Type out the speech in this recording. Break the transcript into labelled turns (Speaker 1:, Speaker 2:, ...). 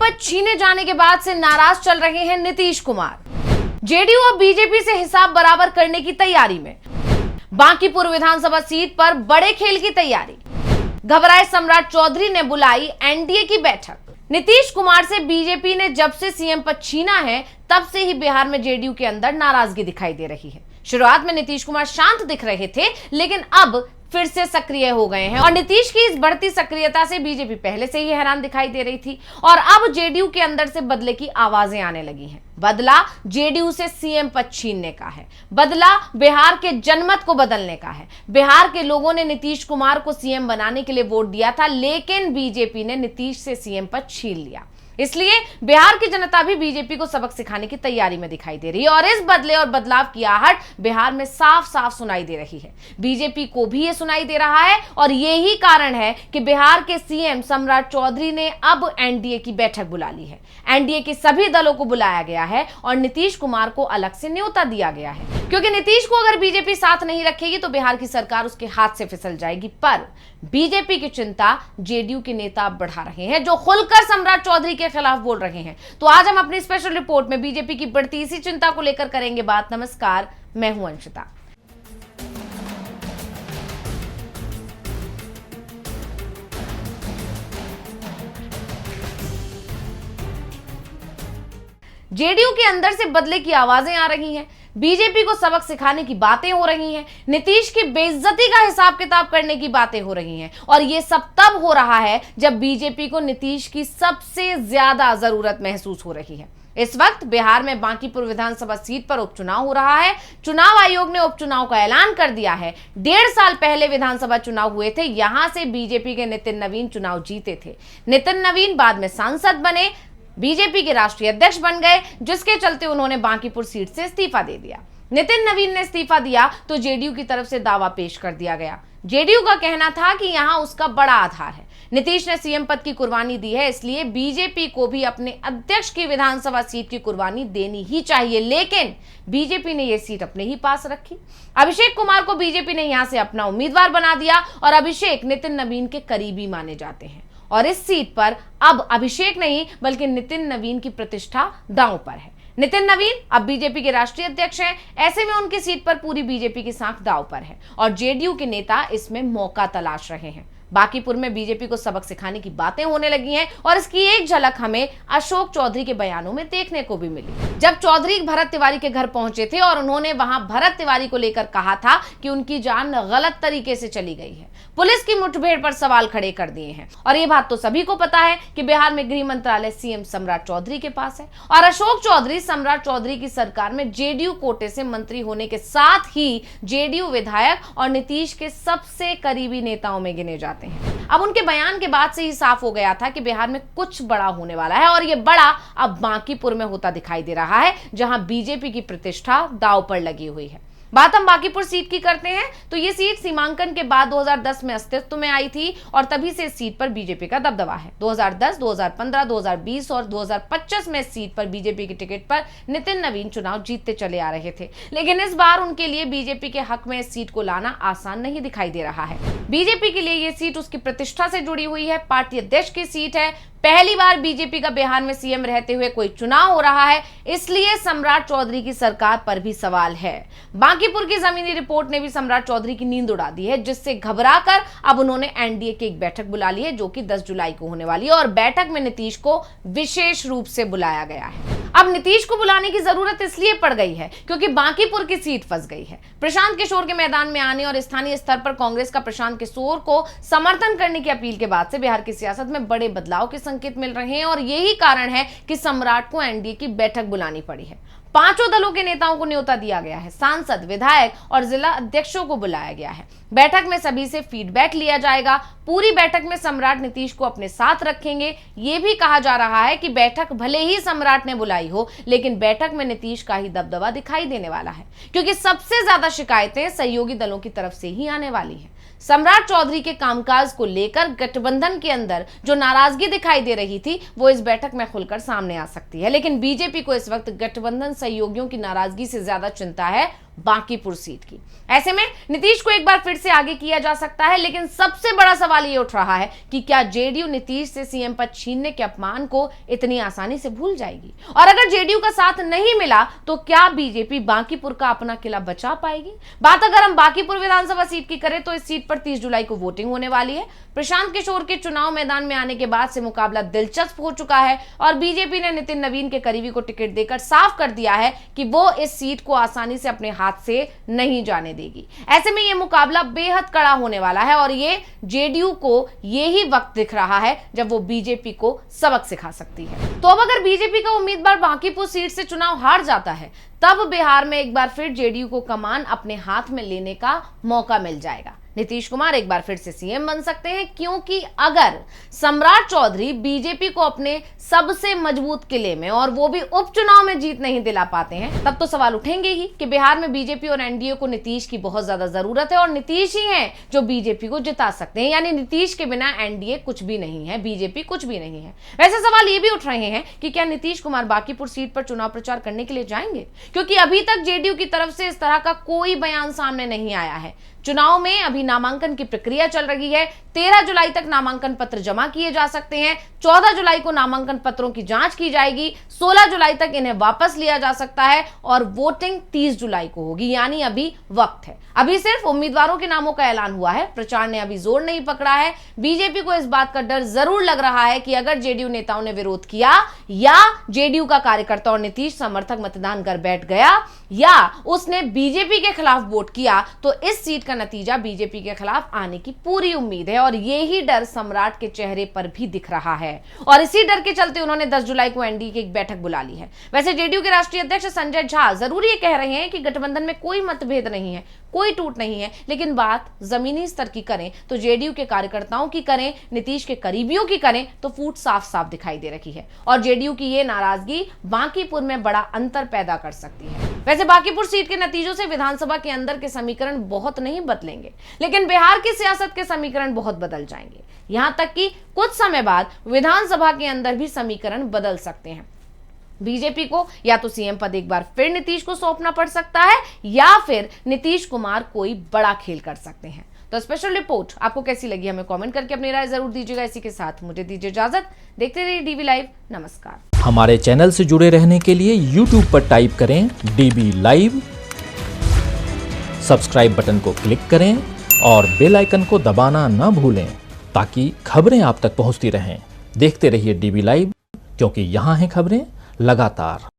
Speaker 1: पद छीने जाने के बाद से नाराज चल रहे हैं नीतीश कुमार। जेडीयू अब बीजेपी से हिसाब बराबर करने की तैयारी में। बांकीपुर विधानसभा सीट पर बड़े खेल की तैयारी। घबराए सम्राट चौधरी ने बुलाई एनडीए की बैठक। नीतीश कुमार से बीजेपी ने जब से सीएम पद छीना है तब से ही बिहार में जेडीयू के अंदर नाराजगी दिखाई दे रही है। शुरुआत में नीतीश कुमार शांत दिख रहे थे, लेकिन अब फिर से सक्रिय हो गए हैं और नीतीश की इस बढ़ती सक्रियता से बीजेपी पहले से ही हैरान दिखाई दे रही थी और अब जेडीयू के अंदर से बदले की आवाजें आने लगी हैं। बदला जेडीयू से सीएम पद छीनने का है, बदला बिहार के जनमत को बदलने का है। बिहार के लोगों ने नीतीश कुमार को सीएम बनाने के लिए वोट दिया था, लेकिन बीजेपी ने नीतीश से सीएम पद छीन लिया। इसलिए बिहार की जनता भी बीजेपी को सबक सिखाने की तैयारी में दिखाई दे रही है और इस बदले और बदलाव की आहट बिहार में साफ साफ सुनाई दे रही है। बीजेपी को भी ये सुनाई दे रहा है और यही कारण है कि बिहार के सीएम सम्राट चौधरी ने अब एनडीए की बैठक बुला ली है। एनडीए के सभी दलों को बुलाया गया है और नीतीश कुमार को अलग से न्योता दिया गया है, क्योंकि नीतीश को अगर बीजेपी साथ नहीं रखेगी तो बिहार की सरकार उसके हाथ से फिसल जाएगी। पर बीजेपी की चिंता जेडीयू के नेता बढ़ा रहे हैं, जो खुलकर सम्राट चौधरी के खिलाफ बोल रहे हैं। तो आज हम अपनी स्पेशल रिपोर्ट में बीजेपी की बढ़ती इसी चिंता को लेकर करेंगे बात। नमस्कार, मैं हूं अंशिता। जेडीयू के अंदर से बदले की आवाजें आ रही हैं, बीजेपी को सबक सिखाने की बातें हो रही हैं, नीतीश की बेइज्जती का हिसाब किताब करने की बातें हो रही हैं और यह सब तब हो रहा है जब बीजेपी को नीतीश की सबसे ज्यादा जरूरत महसूस हो रही है। इस वक्त बिहार में बांकीपुर विधानसभा सीट पर उपचुनाव हो रहा है। चुनाव आयोग ने उपचुनाव का ऐलान कर दिया है। 1.5 साल पहले विधानसभा चुनाव हुए थे, यहां से बीजेपी के नितिन नवीन चुनाव जीते थे। नितिन नवीन बाद में सांसद बने, बीजेपी के राष्ट्रीय अध्यक्ष बन गए, जिसके चलते उन्होंने बांकीपुर सीट से इस्तीफा दे दिया। नितिन नवीन ने इस्तीफा दिया तो जेडीयू की तरफ से दावा पेश कर दिया गया। जेडीयू का कहना था कि यहां उसका बड़ा आधार है। नीतीश ने सीएम पद की कुर्बानी दी है, इसलिए बीजेपी को भी अपने अध्यक्ष की विधानसभा सीट की कुर्बानी देनी ही चाहिए। लेकिन बीजेपी ने यह सीट अपने ही पास रखी। अभिषेक कुमार को बीजेपी ने यहां से अपना उम्मीदवार बना दिया और अभिषेक नितिन नवीन के करीबी माने जाते हैं और इस सीट पर अब अभिषेक नहीं बल्कि नितिन नवीन की प्रतिष्ठा दांव पर है। नितिन नवीन अब बीजेपी के राष्ट्रीय अध्यक्ष हैं, ऐसे में उनकी सीट पर पूरी बीजेपी की साख दांव पर है और जेडीयू के नेता इसमें मौका तलाश रहे हैं। बांकीपुर में बीजेपी को सबक सिखाने की बातें होने लगी हैं और इसकी एक झलक हमें अशोक चौधरी के बयानों में देखने को भी मिली। जब चौधरी भरत तिवारी के घर पहुंचे थे और उन्होंने वहां भरत तिवारी को लेकर कहा था कि उनकी जान गलत तरीके से चली गई है, पुलिस की मुठभेड़ पर सवाल खड़े कर दिए हैं। और ये बात तो सभी को पता है कि बिहार में गृह मंत्रालय सीएम सम्राट चौधरी के पास है और अशोक चौधरी सम्राट चौधरी की सरकार में जेडीयू कोटे से मंत्री होने के साथ ही जेडीयू विधायक और नीतीश के सबसे करीबी नेताओं में गिने जाते हैं। अब उनके बयान के बाद से ही साफ हो गया था कि बिहार में कुछ बड़ा होने वाला है और यह बड़ा अब बांकीपुर में होता दिखाई दे रहा है, जहां बीजेपी की प्रतिष्ठा दांव पर लगी हुई है। बात हम बांकीपुर सीट की करते हैं तो ये सीट सीमांकन के बाद 2010 में अस्तित्व में आई थी और तभी से इस सीट पर बीजेपी का दबदबा है। 2010, 2015, 2020 और 2025 में इस सीट पर बीजेपी की टिकट पर नितिन नवीन चुनाव जीतते चले आ रहे थे, लेकिन इस बार उनके लिए बीजेपी के हक में इस सीट को लाना आसान नहीं दिखाई दे रहा है। बीजेपी के लिए ये सीट उसकी प्रतिष्ठा से जुड़ी हुई है, पार्टी अध्यक्ष की सीट है। पहली बार बीजेपी का बिहार में सीएम रहते हुए कोई चुनाव हो रहा है, इसलिए सम्राट चौधरी की सरकार पर भी सवाल है। बांकीपुर की जमीनी रिपोर्ट ने भी सम्राट चौधरी की नींद उड़ा दी है, जिससे घबराकर अब उन्होंने एनडीए की एक बैठक बुला ली है, जो कि 10 जुलाई को होने वाली है और बैठक में नीतीश को विशेष रूप से बुलाया गया है। अब नीतीश को बुलाने की जरूरत इसलिए पड़ गई है क्योंकि बांकीपुर की सीट फंस गई है। प्रशांत किशोर के मैदान में आने और स्थानीय स्तर पर कांग्रेस का प्रशांत किशोर को समर्थन करने की अपील के बाद से बिहार की सियासत में बड़े बदलाव के संकेत मिल रहे हैं और यही कारण है कि सम्राट को एनडीए की बैठक बुलानी पड़ी है। पांचों दलों के नेताओं को न्योता दिया गया है, सांसद, विधायक और जिला अध्यक्षों को बुलाया गया है। बैठक में सभी से फीडबैक लिया जाएगा। पूरी बैठक में सम्राट नीतीश को अपने साथ रखेंगे। यह भी कहा जा रहा है कि बैठक भले ही सम्राट ने बुलाई हो, लेकिन बैठक में नीतीश का ही दबदबा दिखाई देने वाला है, क्योंकि सबसे ज्यादा शिकायतें सहयोगी दलों की तरफ से ही आने वाली हैं। सम्राट चौधरी के कामकाज को लेकर गठबंधन के अंदर जो नाराजगी दिखाई दे रही थी, वो इस बैठक में खुलकर सामने आ सकती है। लेकिन बीजेपी को इस वक्त गठबंधन सहयोगियों की नाराजगी से ज्यादा चिंता है बांकीपुर सीट की। ऐसे में नीतीश को एक बार फिर से आगे किया जा सकता है, लेकिन सबसे बड़ा सवाल यह उठ रहा है कि क्या जेडीयू नीतीश से सीएम पद छीनने के अपमान को इतनी आसानी से भूल जाएगी? और अगर जेडीयू का साथ नहीं मिला तो क्या बीजेपी बांकीपुर का अपना किला बचा पाएगी? बात अगर हम बांकीपुर विधानसभा सीट की करें तो इस सीट पर 30 जुलाई को वोटिंग होने वाली है। प्रशांत किशोर के चुनाव मैदान में आने के बाद से मुकाबला दिलचस्प हो चुका है और बीजेपी ने नितिन नवीन के करीबी को टिकट देकर साफ कर दिया है कि वो इस सीट को आसानी से अपने हाथ से नहीं जाने देगी। ऐसे में यह मुकाबला बेहद कड़ा होने वाला है और ये जेडीयू को यही वक्त दिख रहा है जब वो बीजेपी को सबक सिखा सकती है। तो अब अगर बीजेपी का उम्मीदवार बांकीपुर सीट से चुनाव हार जाता है तब बिहार में एक बार फिर जेडीयू को कमान अपने हाथ में लेने का मौका मिल जाएगा। नीतीश कुमार एक बार फिर से सीएम बन सकते हैं, क्योंकि अगर सम्राट चौधरी बीजेपी को अपने सबसे मजबूत किले में और वो भी उपचुनाव में जीत नहीं दिला पाते हैं तब तो सवाल उठेंगे ही कि बिहार में बीजेपी और एनडीए को नीतीश की बहुत ज्यादा जरूरत है और नीतीश ही हैं जो बीजेपी को जिता सकते हैं। यानी नीतीश के बिना एनडीए कुछ भी नहीं है, बीजेपी कुछ भी नहीं है। वैसे सवाल ये भी उठ रहे हैं कि क्या नीतीश कुमार बांकीपुर सीट पर चुनाव प्रचार करने के लिए जाएंगे, क्योंकि अभी तक जेडीयू की तरफ से इस तरह का कोई बयान सामने नहीं आया है। चुनाव में अभी नामांकन की प्रक्रिया चल रही है। 13 जुलाई तक नामांकन पत्र जमा किए जा सकते हैं। 14 जुलाई को नामांकन पत्रों की जांच की जाएगी। 16 जुलाई तक इन्हें वापस लिया जा सकता है और वोटिंग 30 जुलाई को होगी। यानी अभी वक्त है। अभी सिर्फ उम्मीदवारों के नामों का ऐलान हुआ है, प्रचार ने अभी जोर नहीं पकड़ा है। बीजेपी को इस बात का डर जरूर लग रहा है कि अगर जेडीयू नेताओं ने विरोध किया या जेडीयू का कार्यकर्ता और नीतीश समर्थक मतदान कर बैठ गया या उसने बीजेपी के खिलाफ वोट किया तो इस सीट का नतीजा बीजेपी के खिलाफ आने की पूरी उम्मीद है और यही डर सम्राट के चेहरे पर भी दिख रहा है और इसी डर के चलते उन्होंने 10 जुलाई को एनडीए की एक बैठक बुला ली है। वैसे जेडीयू के राष्ट्रीय अध्यक्ष संजय झा जरूर ये कह रहे हैं कि गठबंधन में कोई मतभेद नहीं है, कोई टूट नहीं है, लेकिन बात जमीनी स्तर की करें तो जेडीयू के कार्यकर्ताओं की करें, नीतीश के करीबियों की करें तो फूट साफ साफ दिखाई दे रही है और जेडीयू की ये नाराजगी बांकीपुर में बड़ा अंतर पैदा कर सकती है। वैसे बांकीपुर सीट के नतीजों से विधानसभा के अंदर के समीकरण बहुत नहीं बदलेंगे, लेकिन बिहार की सियासत के समीकरण बहुत बदल जाएंगे। यहां तक कि कुछ समय बाद विधानसभा के अंदर भी समीकरण बदल सकते हैं। बीजेपी को या तो सीएम पद एक बार फिर नीतीश को सौंपना पड़ सकता है या फिर नीतीश कुमार कोई बड़ा खेल कर सकते हैं। तो स्पेशल रिपोर्ट आपको कैसी लगी हमें कमेंट करके अपनी राय जरूर दीजिएगा। इसी के साथ मुझे दीजिए इजाजत। देखते रहिए डीवी लाइव। नमस्कार।
Speaker 2: हमारे चैनल से जुड़े रहने के लिए YouTube पर टाइप करें डीवी लाइव, सब्सक्राइब बटन को क्लिक करें और बेल आइकन को दबाना न भूलें ताकि खबरें आप तक पहुंचती रहें। देखते रहिए डीवी लाइव, क्योंकि यहाँ हैं खबरें लगातार।